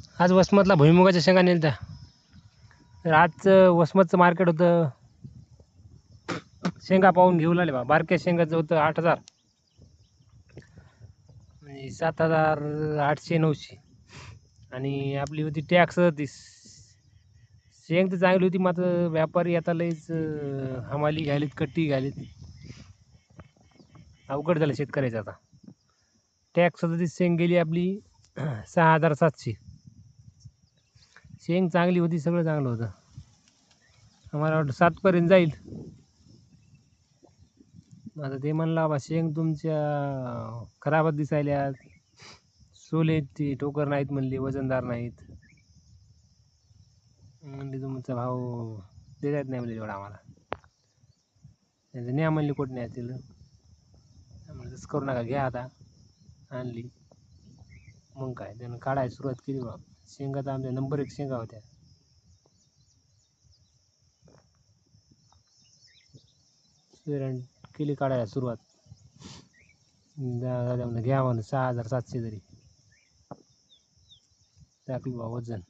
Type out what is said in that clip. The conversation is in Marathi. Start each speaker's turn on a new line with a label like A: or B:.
A: आज वसमतला भुईमुगाच्या शेंगा नेलत्या. तर आज वसमतचं मार्केट होतं. शेंगा पाहून घेऊ लागले बा. बारक्या शेंगाचं होतं 8,000 म्हणजे 7,800-900. आणि आपली होती टॅक्स 30. शेंग तर चांगली होती, मात्र व्यापारी आता लईच हमाली घ्यायलीत, कट्टी घ्यायलीत. अवघड झालं शेतकऱ्याचं आता. टॅक्स 37 शेंग गेली आपली 6,700. शेंग चांगली होती, सगळं चांगलं होतं. आम्हाला वाटतं 7पर्यंत जाईल. आता ते म्हणला बा शेंग तुमच्या खराबच दिसायल्या, सोले ती टोकर नाहीत म्हणले, वजनदार नाहीत म्हणले, तुमचा भाव देत नाही म्हणले तेवढा आम्हाला. त्यांचं न्या म्हणले कुठं नाही असतील. म्हणजे तसं करू नका, घ्या. आता आणली मग काय त्यानं काढायला सुरुवात केली बा. शेंगा तर आमच्या नंबर 1 शेंगा होत्या. केली काढायला सुरुवात. घ्या म्हणून 6,700 तरी टाकली बा वजन.